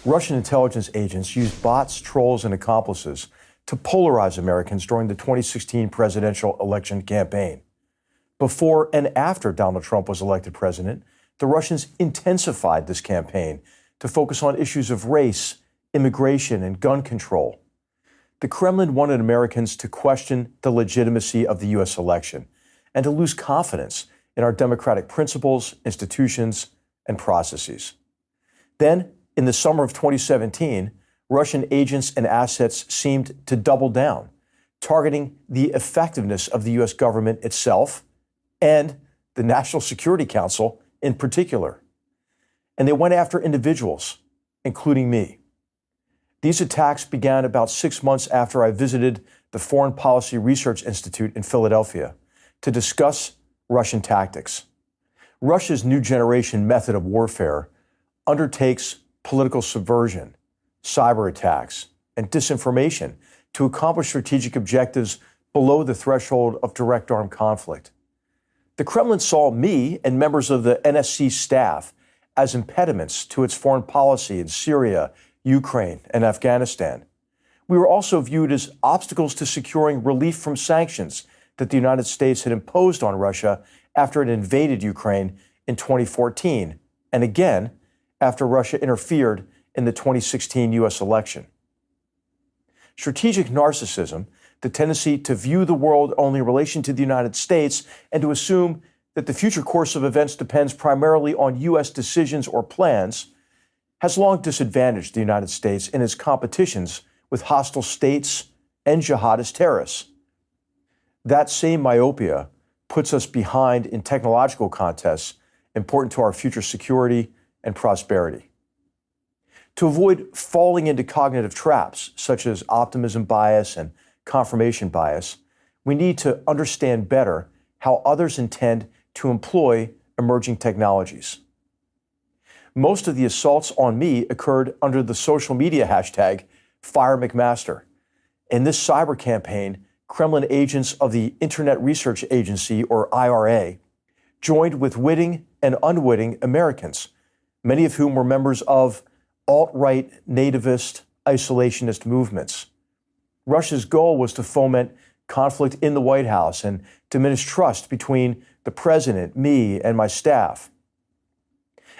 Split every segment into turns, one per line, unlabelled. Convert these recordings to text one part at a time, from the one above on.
Russian intelligence agents used bots, trolls, and accomplices to polarize Americans during the 2016 presidential election campaign. Before and after Donald Trump was elected president, the Russians intensified this campaign to focus on issues of race, immigration, and gun control. The Kremlin wanted Americans to question the legitimacy of the U.S. election and to lose confidence in our democratic principles, institutions, and processes. Then, in the summer of 2017, Russian agents and assets seemed to double down, targeting the effectiveness of the U.S. government itself and the National Security Council in particular. And they went after individuals, including me. These attacks began about 6 months after I visited the Foreign Policy Research Institute in Philadelphia to discuss Russian tactics. Russia's new generation method of warfare undertakes political subversion, cyber attacks, and disinformation to accomplish strategic objectives below the threshold of direct armed conflict. The Kremlin saw me and members of the NSC staff as impediments to its foreign policy in Syria, Ukraine, and Afghanistan. We were also viewed as obstacles to securing relief from sanctions that the United States had imposed on Russia after it invaded Ukraine in 2014, and again after Russia interfered in the 2016 U.S. election. Strategic narcissism, the tendency to view the world only in relation to the United States and to assume that the future course of events depends primarily on U.S. decisions or plans, has long disadvantaged the United States in its competitions with hostile states and jihadist terrorists. That same myopia puts us behind in technological contests important to our future security and prosperity. To avoid falling into cognitive traps, such as optimism bias and confirmation bias, we need to understand better how others intend to employ emerging technologies. Most of the assaults on me occurred under the social media hashtag #FireMcMaster. In this cyber campaign, Kremlin agents of the Internet Research Agency, or IRA, joined with witting and unwitting Americans, many of whom were members of alt-right, nativist, isolationist movements. Russia's goal was to foment conflict in the White House and diminish trust between the president, me, and my staff.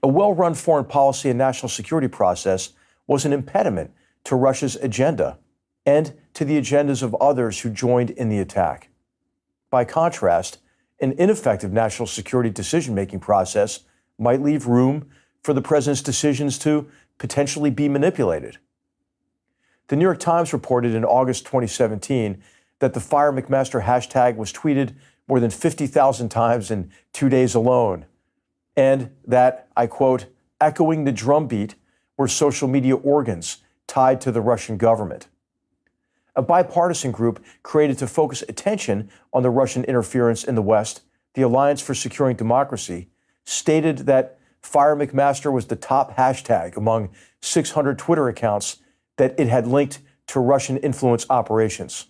A well-run foreign policy and national security process was an impediment to Russia's agenda and to the agendas of others who joined in the attack. By contrast, an ineffective national security decision-making process might leave room for the president's decisions to potentially be manipulated. The New York Times reported in August 2017 that the #FireMcMaster hashtag was tweeted more than 50,000 times in 2 days alone, and that, I quote, echoing the drumbeat were social media organs tied to the Russian government. A bipartisan group created to focus attention on the Russian interference in the West, the Alliance for Securing Democracy, stated that #FireMcMaster was the top hashtag among 600 Twitter accounts that it had linked to Russian influence operations.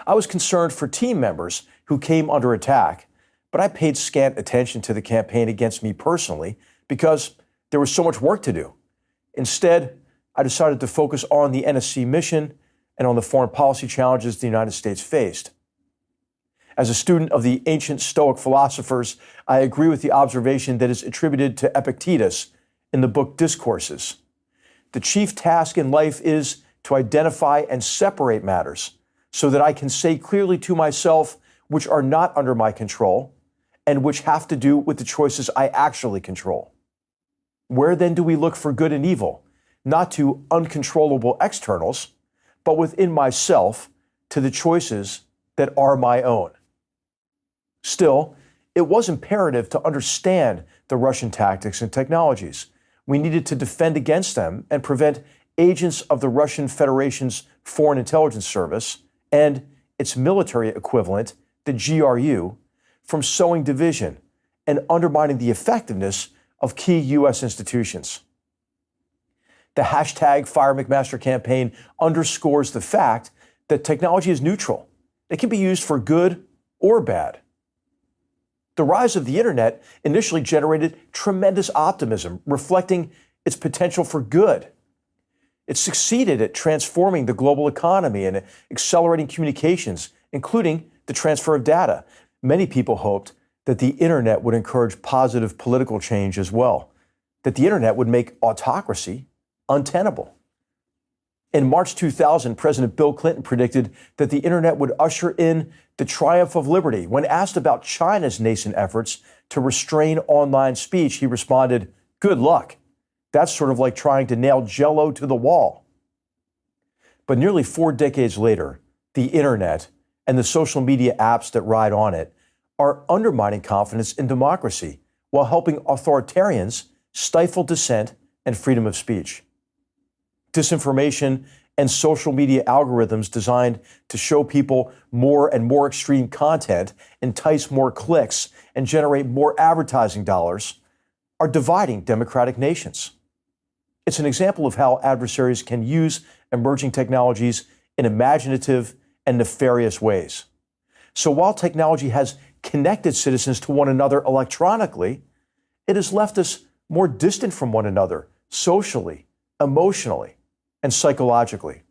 I was concerned for team members who came under attack, but I paid scant attention to the campaign against me personally because there was so much work to do. Instead, I decided to focus on the NSC mission and on the foreign policy challenges the United States faced. As a student of the ancient Stoic philosophers, I agree with the observation that is attributed to Epictetus in the book Discourses. The chief task in life is to identify and separate matters so that I can say clearly to myself which are not under my control and which have to do with the choices I actually control. Where then do we look for good and evil? Not to uncontrollable externals, but within myself to the choices that are my own. Still, it was imperative to understand the Russian tactics and technologies. We needed to defend against them and prevent agents of the Russian Federation's Foreign Intelligence Service and its military equivalent, the GRU, from sowing division and undermining the effectiveness of key U.S. institutions. The #FireMcMaster campaign underscores the fact that technology is neutral. It can be used for good or bad. The rise of the internet initially generated tremendous optimism, reflecting its potential for good. It succeeded at transforming the global economy and accelerating communications, including the transfer of data. Many people hoped that the internet would encourage positive political change as well, that the internet would make autocracy untenable. In March 2000, President Bill Clinton predicted that the internet would usher in the triumph of liberty. When asked about China's nascent efforts to restrain online speech, he responded, "Good luck. That's sort of like trying to nail Jell-O to the wall." But nearly 4 decades later, the internet and the social media apps that ride on it are undermining confidence in democracy while helping authoritarians stifle dissent and freedom of speech. Disinformation and social media algorithms designed to show people more and more extreme content, entice more clicks, and generate more advertising dollars are dividing democratic nations. It's an example of how adversaries can use emerging technologies in imaginative and nefarious ways. So while technology has connected citizens to one another electronically, it has left us more distant from one another socially, emotionally, and psychologically.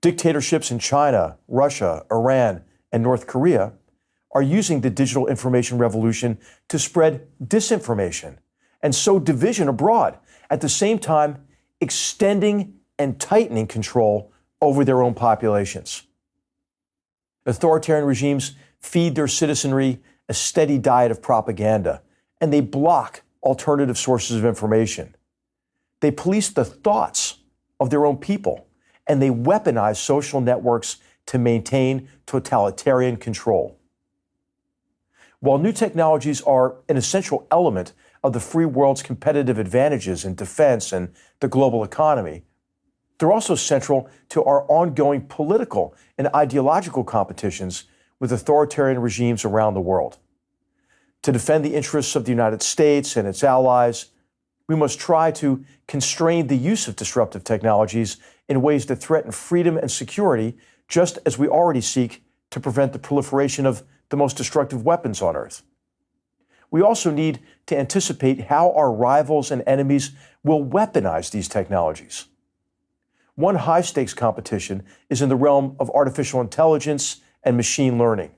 Dictatorships in China, Russia, Iran, and North Korea are using the digital information revolution to spread disinformation and sow division abroad, at the same time extending and tightening control over their own populations. Authoritarian regimes feed their citizenry a steady diet of propaganda, and they block alternative sources of information. They police the thoughts of their own people, and they weaponize social networks to maintain totalitarian control. While new technologies are an essential element of the free world's competitive advantages in defense and the global economy, they're also central to our ongoing political and ideological competitions with authoritarian regimes around the world. To defend the interests of the United States and its allies, we must try to constrain the use of disruptive technologies in ways that threaten freedom and security, just as we already seek to prevent the proliferation of the most destructive weapons on Earth. We also need to anticipate how our rivals and enemies will weaponize these technologies. One high-stakes competition is in the realm of artificial intelligence and machine learning.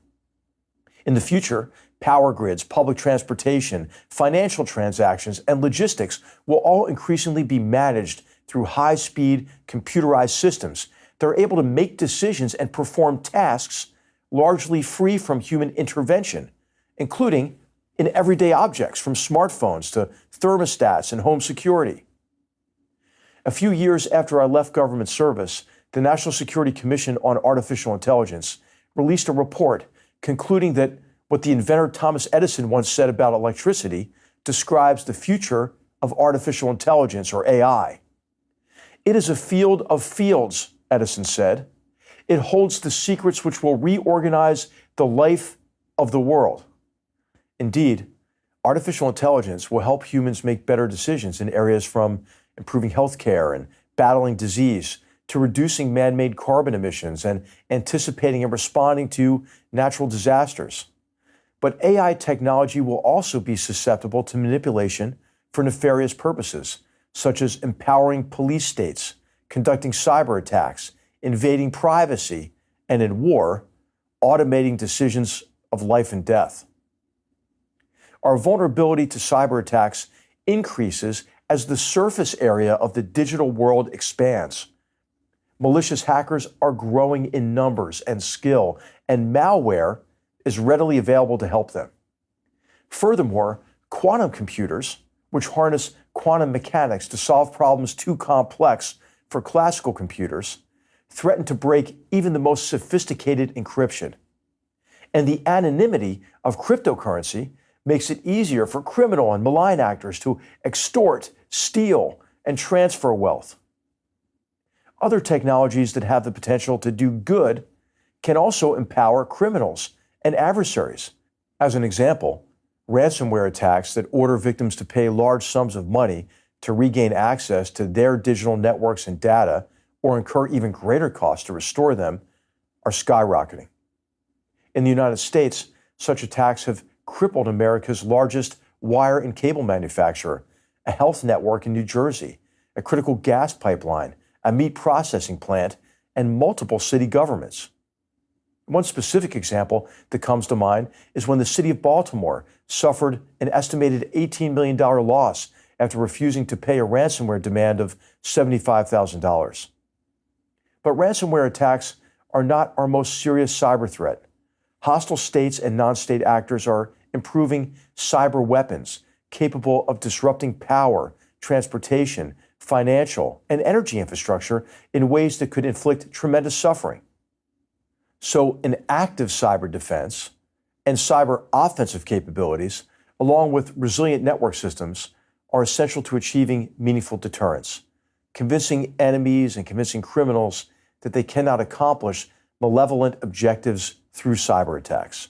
In the future, power grids, public transportation, financial transactions, and logistics will all increasingly be managed through high-speed, computerized systems that are able to make decisions and perform tasks largely free from human intervention, including in everyday objects from smartphones to thermostats and home security. A few years after I left government service, the National Security Commission on Artificial Intelligence released a report concluding that what the inventor Thomas Edison once said about electricity describes the future of artificial intelligence, or AI. "It is a field of fields," Edison said. "It holds the secrets which will reorganize the life of the world." Indeed, artificial intelligence will help humans make better decisions in areas from improving healthcare and battling disease to reducing man-made carbon emissions and anticipating and responding to natural disasters. But AI technology will also be susceptible to manipulation for nefarious purposes, such as empowering police states, conducting cyber attacks, invading privacy, and in war, automating decisions of life and death. Our vulnerability to cyber attacks increases as the surface area of the digital world expands. Malicious hackers are growing in numbers and skill, and malware is readily available to help them. Furthermore, quantum computers, which harness quantum mechanics to solve problems too complex for classical computers, threaten to break even the most sophisticated encryption. And the anonymity of cryptocurrency makes it easier for criminal and malign actors to extort, steal, and transfer wealth. Other technologies that have the potential to do good can also empower criminals and adversaries. As an example, ransomware attacks that order victims to pay large sums of money to regain access to their digital networks and data, or incur even greater costs to restore them, are skyrocketing. In the United States, such attacks have crippled America's largest wire and cable manufacturer, a health network in New Jersey, a critical gas pipeline, a meat processing plant, and multiple city governments. One specific example that comes to mind is when the city of Baltimore suffered an estimated $18 million loss after refusing to pay a ransomware demand of $75,000. But ransomware attacks are not our most serious cyber threat. Hostile states and non-state actors are improving cyber weapons capable of disrupting power, transportation, financial, and energy infrastructure in ways that could inflict tremendous suffering. So an active cyber defense and cyber offensive capabilities, along with resilient network systems, are essential to achieving meaningful deterrence, convincing enemies and convincing criminals that they cannot accomplish malevolent objectives through cyber attacks.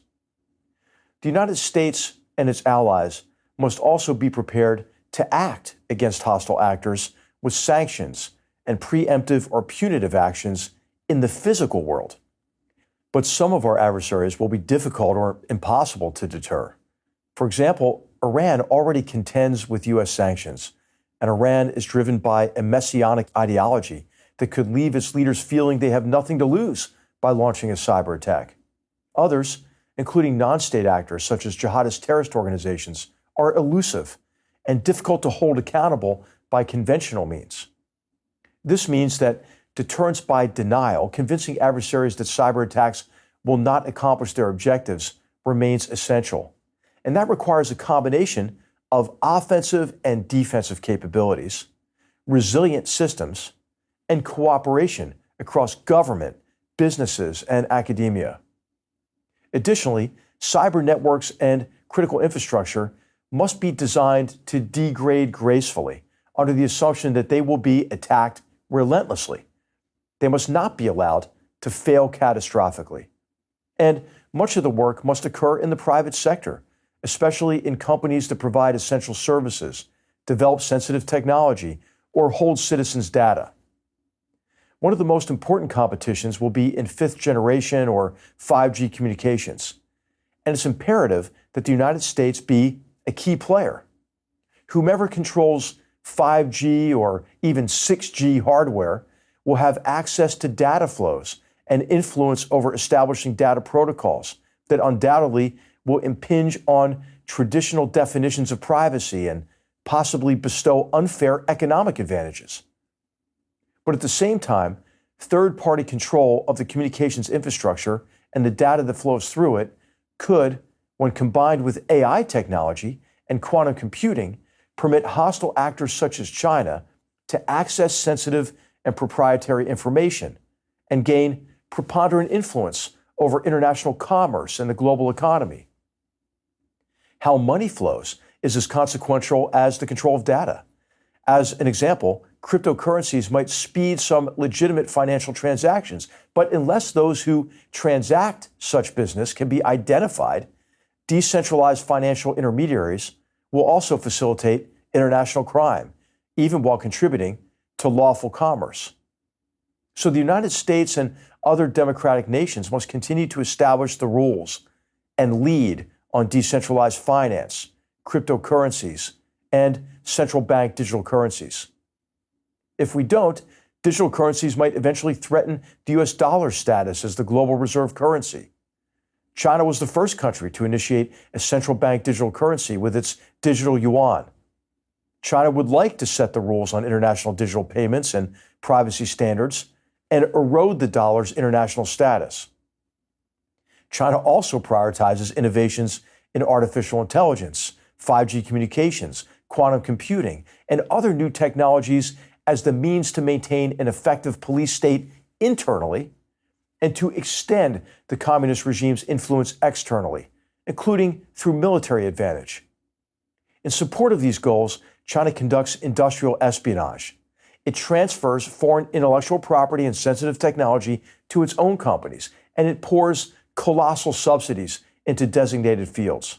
The United States and its allies must also be prepared to act against hostile actors with sanctions and preemptive or punitive actions in the physical world. But some of our adversaries will be difficult or impossible to deter. For example, Iran already contends with U.S. sanctions, and Iran is driven by a messianic ideology that could leave its leaders feeling they have nothing to lose by launching a cyber attack. Others, including non-state actors such as jihadist terrorist organizations, are elusive and difficult to hold accountable by conventional means. This means that deterrence by denial, convincing adversaries that cyber attacks will not accomplish their objectives, remains essential. And that requires a combination of offensive and defensive capabilities, resilient systems, and cooperation across government, businesses, and academia. Additionally, cyber networks and critical infrastructure must be designed to degrade gracefully under the assumption that they will be attacked relentlessly. They must not be allowed to fail catastrophically. And much of the work must occur in the private sector, especially in companies that provide essential services, develop sensitive technology, or hold citizens' data. One of the most important competitions will be in fifth generation or 5G communications. And it's imperative that the United States be a key player. Whomever controls 5G or even 6G hardware will have access to data flows and influence over establishing data protocols that undoubtedly will impinge on traditional definitions of privacy and possibly bestow unfair economic advantages. But at the same time, third-party control of the communications infrastructure and the data that flows through it could, when combined with AI technology and quantum computing, permit hostile actors such as China to access sensitive and proprietary information and gain preponderant influence over international commerce and the global economy. How money flows is as consequential as the control of data. As an example, cryptocurrencies might speed some legitimate financial transactions, but unless those who transact such business can be identified, decentralized financial intermediaries will also facilitate international crime, even while contributing to lawful commerce. So the United States and other democratic nations must continue to establish the rules and lead on decentralized finance, cryptocurrencies, and central bank digital currencies. If we don't, digital currencies might eventually threaten the US dollar's status as the global reserve currency. China was the first country to initiate a central bank digital currency with its digital yuan. China would like to set the rules on international digital payments and privacy standards and erode the dollar's international status. China also prioritizes innovations in artificial intelligence, 5G communications, quantum computing, and other new technologies as the means to maintain an effective police state internally and to extend the communist regime's influence externally, including through military advantage. In support of these goals, China conducts industrial espionage. It transfers foreign intellectual property and sensitive technology to its own companies, and it pours colossal subsidies into designated fields.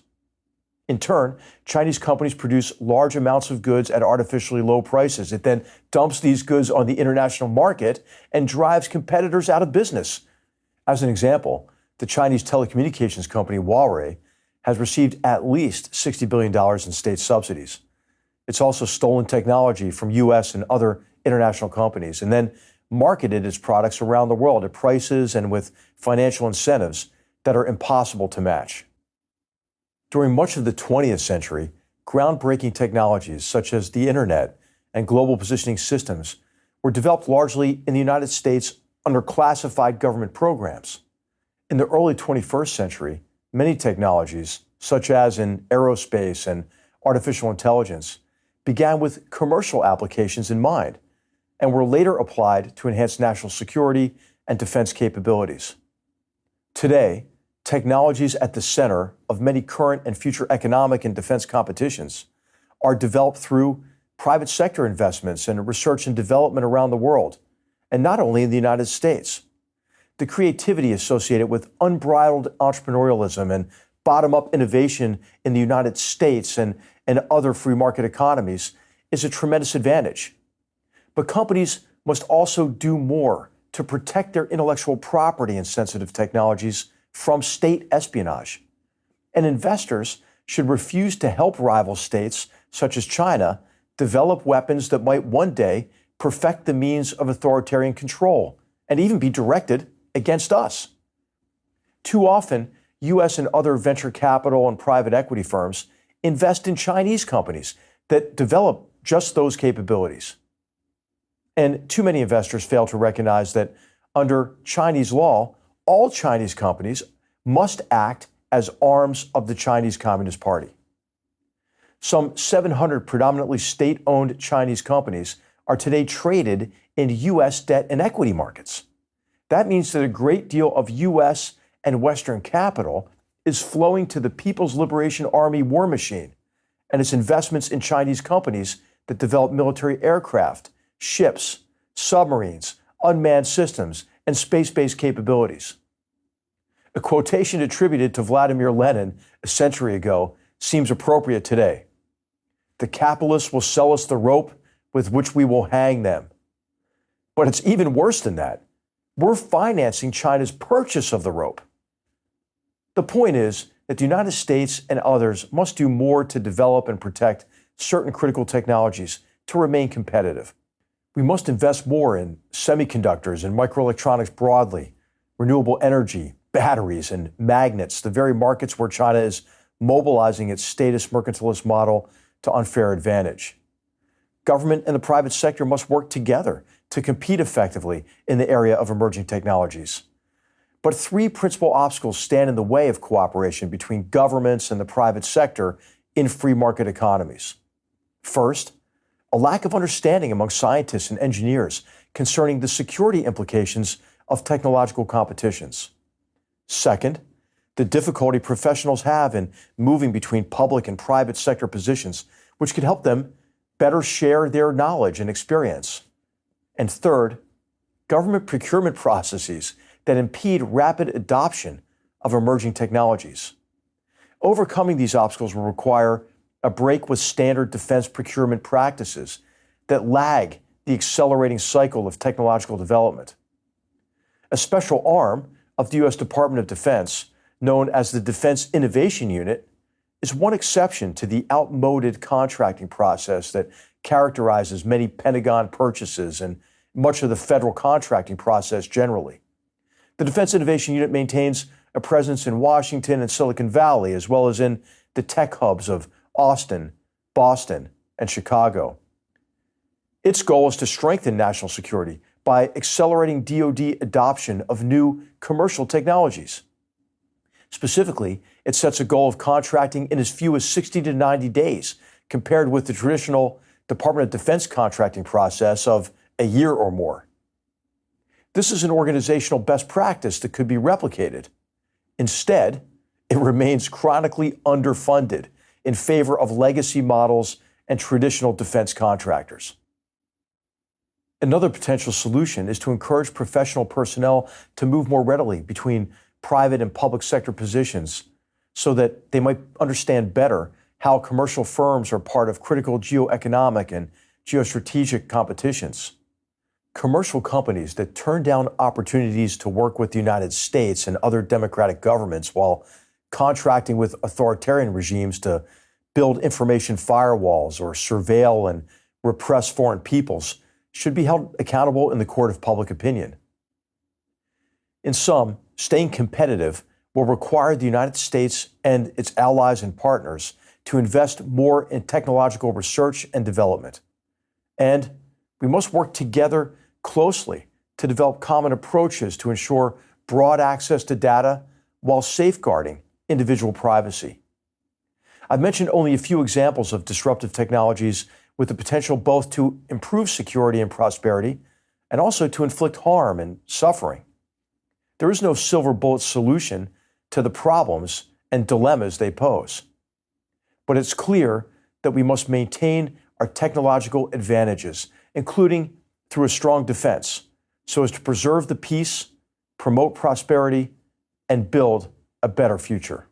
In turn, Chinese companies produce large amounts of goods at artificially low prices. It then dumps these goods on the international market and drives competitors out of business. As an example, the Chinese telecommunications company Huawei has received at least $60 billion in state subsidies. It's also stolen technology from U.S. and other international companies and then marketed its products around the world at prices and with financial incentives that are impossible to match. During much of the 20th century, groundbreaking technologies such as the internet and global positioning systems were developed largely in the United States under classified government programs. In the early 21st century, many technologies, such as in aerospace and artificial intelligence, began with commercial applications in mind and were later applied to enhance national security and defense capabilities. Today, technologies at the center of many current and future economic and defense competitions are developed through private sector investments and research and development around the world, and not only in the United States. The creativity associated with unbridled entrepreneurialism and bottom-up innovation in the United States and other free market economies is a tremendous advantage. But companies must also do more to protect their intellectual property in sensitive technologies from state espionage. And investors should refuse to help rival states, such as China, develop weapons that might one day perfect the means of authoritarian control and even be directed against us. Too often, U.S. and other venture capital and private equity firms invest in Chinese companies that develop just those capabilities. And too many investors fail to recognize that under Chinese law, all Chinese companies must act as arms of the Chinese Communist Party. Some 700 predominantly state-owned Chinese companies are today traded in U.S. debt and equity markets. That means that a great deal of U.S. and Western capital is flowing to the People's Liberation Army war machine and its investments in Chinese companies that develop military aircraft, ships, submarines, unmanned systems, and space-based capabilities. A quotation attributed to Vladimir Lenin a century ago seems appropriate today. The capitalists will sell us the rope with which we will hang them. But it's even worse than that. We're financing China's purchase of the rope. The point is that the United States and others must do more to develop and protect certain critical technologies to remain competitive. We must invest more in semiconductors and microelectronics broadly, renewable energy, batteries, and magnets, the very markets where China is mobilizing its status mercantilist model to unfair advantage. Government and the private sector must work together to compete effectively in the area of emerging technologies. But three principal obstacles stand in the way of cooperation between governments and the private sector in free market economies. First, a lack of understanding among scientists and engineers concerning the security implications of technological competitions. Second, the difficulty professionals have in moving between public and private sector positions, which can help them better share their knowledge and experience. And third, government procurement processes that impede rapid adoption of emerging technologies. Overcoming these obstacles will require a break with standard defense procurement practices that lag the accelerating cycle of technological development. A special arm of the U.S. Department of Defense, known as the Defense Innovation Unit, is one exception to the outmoded contracting process that characterizes many Pentagon purchases and much of the federal contracting process generally. The Defense Innovation Unit maintains a presence in Washington and Silicon Valley, as well as in the tech hubs of Austin, Boston, and Chicago. Its goal is to strengthen national security by accelerating DoD adoption of new commercial technologies. Specifically, it sets a goal of contracting in as few as 60 to 90 days, compared with the traditional Department of Defense contracting process of a year or more. This is an organizational best practice that could be replicated. Instead, it remains chronically underfunded in favor of legacy models and traditional defense contractors. Another potential solution is to encourage professional personnel to move more readily between private and public sector positions so that they might understand better how commercial firms are part of critical geoeconomic and geostrategic competitions. Commercial companies that turn down opportunities to work with the United States and other democratic governments while contracting with authoritarian regimes to build information firewalls or surveil and repress foreign peoples should be held accountable in the court of public opinion. In sum, staying competitive will require the United States and its allies and partners to invest more in technological research and development. And we must work together closely to develop common approaches to ensure broad access to data while safeguarding individual privacy. I've mentioned only a few examples of disruptive technologies with the potential both to improve security and prosperity and also to inflict harm and suffering. There is no silver bullet solution to the problems and dilemmas they pose. But it's clear that we must maintain our technological advantages, including through a strong defense, so as to preserve the peace, promote prosperity, and build a better future.